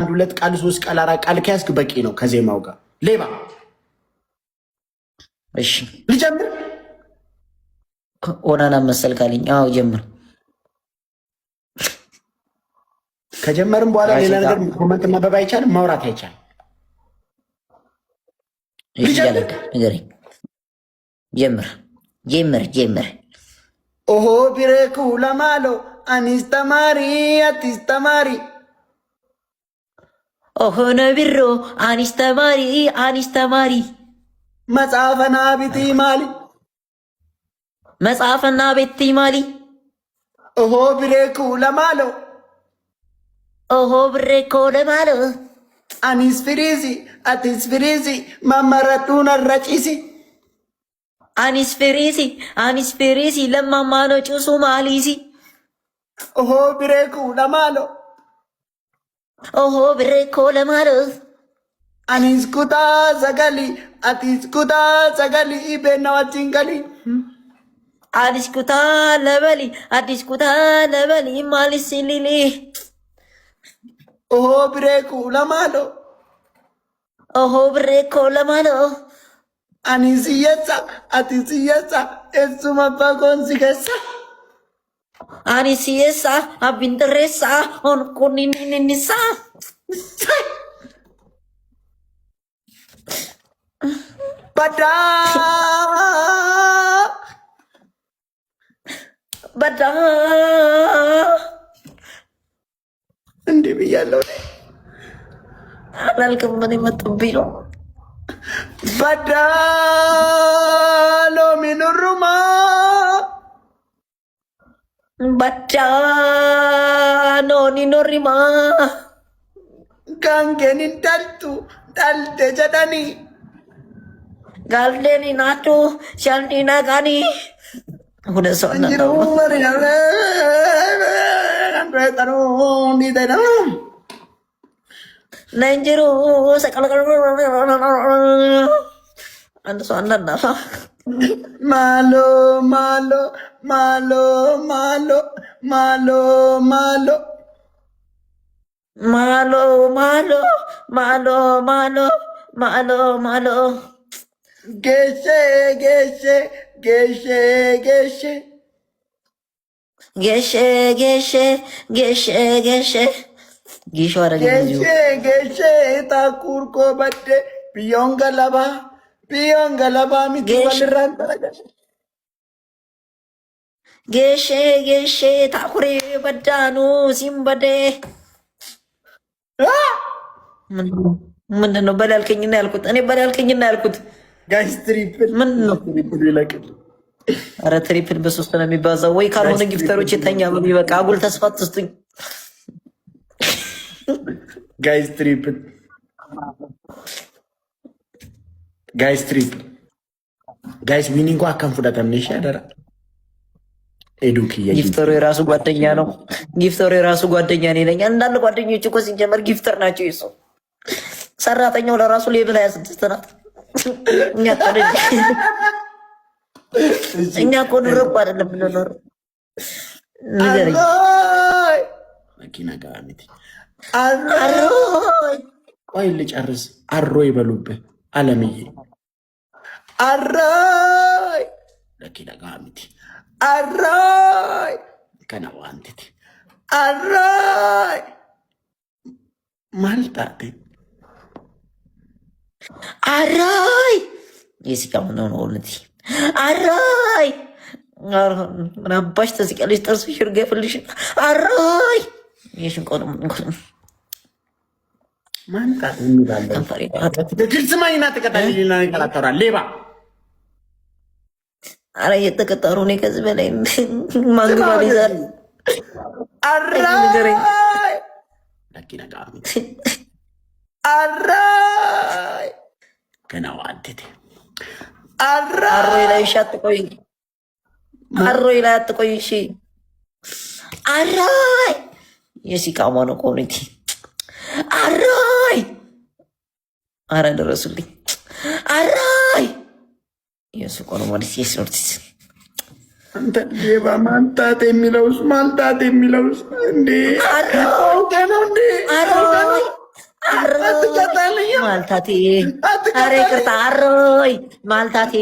ሁለት ቃል ሶስት ቃል አራት ቃል ከያዝክ በቂ ነው ከዜማው ጋር ሌባ። እሺ ልጀምር። ኦናና መሰል ካለኝ አዎ ጀምር። ከጀመርም በኋላ ሌላ ነገር ኮመንት ማበብ አይቻልም፣ ማውራት አይቻልም። ጀምር። ኦሆ ቢሬኩ ለማሎ አኒስ ተማሪ አቲስ ተማሪ ኦሆ ነቢሮ አኒስ ተማሪ መጽሐፈና ቢቲ ማሊ ኦሆ ቢሬኩ ለማሎ አኒስ ፍሪዚ አቲስ ፍሪዚ መመረቱን አረጪሲ አኒስ ፌሪሲ ለማማኖ ጭሱ ማሊሲ ኦሆ ቢሬኩ ለማሎ አኒስ ኩታ ሰገሊ አቲስ ኩታ ሰገሊ ኢቤና ወጭንገሊ አዲስ ኩታ ለበሊ ማሊሲ ሊሊ ኦሆ ቢሬኩ ለማሎ አኒስየሳ አቲስየሳ እሱማ ባጎንሲገሳ አኒስየሳ አቢንጥሬሳ ኦንኩኒኒኒሳ በዳ እንዲህ ብያለሁ አላልክም። ምን የመጡብኝ ነው? በዳ ሎሚ ኑሩማ በዳ ኖኒ ኖሪማ ጋንጌን እንዳልቱ ዳልቴ ጀዳኒ ጋልዴኒ ናቱ ሻልዲና ጋኒ ሁለት ሰው ነው ነንጅሩ ሰቀለቀለ አንድ ሰው አናናፋ ማሎ ጌሼ ጊሾ አረገ ጌሼ ታኩርኮ በደ ቢዮን ገለባ ሚቲ በልራን ጌሼ ታኩሬ በዳኑ ሲምበዴ ምንድን ነው በላልከኝና ያልኩት? እኔ በላልከኝና ያልኩት ጋይስ ትሪፕል ምንድን ነው? ኧረ ትሪፕል በሶስት ነው የሚባዛው። ወይ ካልሆነ ጊፍተሮች የተኛ በሚበቃ አጉል ተስፋ ትስጡኝ። ጋይስ ትሪፕል ጋይስ ዊኒንግ አካን ፉዳታም ነሽ ያደራ ኤዱክያ ጊፍተሩ የራሱ ጓደኛ ነው። ጊፍተሩ የራሱ ጓደኛ ነው ይለኛል። እንዳለ ጓደኞች እኮ ሲጀመር ጊፍተር ናቸው። ይሱ ሰራተኛው ለራሱ ሌብል 26 ናት። እኛ እኮ ኑሮ እኮ አይደለም የምንኖረው። ንገረኝ መኪና ጋሚት ቆይ ልጨርስ። አሮ ይበሉብህ አለምዬ አራይ መኪና ጋሚት አራይ ከነዋንቲት አራይ ማልታቴ አራይ የሲቃም ነው ወልቲ አራይ ምን አባሽ ተሲቀልሽ ጥርስ ይርገፍልሽ አራይ የሽንቆም ማንታት የሚባለው ግልጽ ማይና ተቀጣሊና ተቀጣጣራ ሌባ አረ የተቀጠሩ ነው። ከዚህ በላይ ማንግባል ይዛል አራይ ለኪና ጋሚ አራይ ከናዋንቴ አሮይ ላይ ሻጥቆይ አሮይ ላይ አጥቆይ እሺ አራይ የሲቃማ ነው ኮሚኒቲ አራይ አረ ደረሱልኝ አራይ የሱቆን ወዲስ የሶርቲስ አንተ ሌባ ማንታት የሚለውስ እንዴ አራው ማልታቴ ኧረ ይቅርታ አሮይ ማልታቴ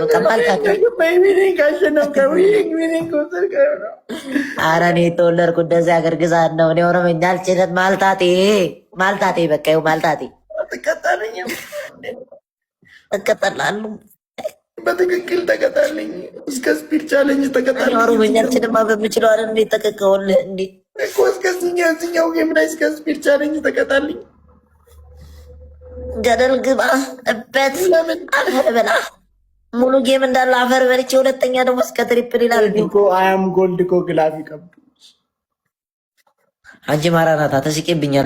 በቃ ማልታቴ ኧረ እኔ የተወለድኩ እንደዚህ ሀገር ግዛት ነው። እኔ ኦሮምኛ አልችልም። ማልታቴ ማልታቴ በቃ ይኸው ማልታቴ እቀጠላለሁ። በትክክል ተቀጣልኝ። እስከ ስፒድ ቻሌንጅ ተቀጣልኝ። ኦሮምኛ አልችልም። በምችለው አይደል እንዴ ተቀቀውልህ እንዴ እኮ እስከዚህኛው ጌም ላይ እስከ ስፒድ ቻሌንጅ ተቀጣልኝ። ገደል ግባ እበት አፈር በላ ሙሉ ጌም እንዳለ አፈር በልቼ ሁለተኛ ደግሞ እስከ ትሪፕል ይላል እኮ አያም ጎልድ እኮ ግላፍ ይቀብ አንቺ ማራናታ ተስቄብኛል።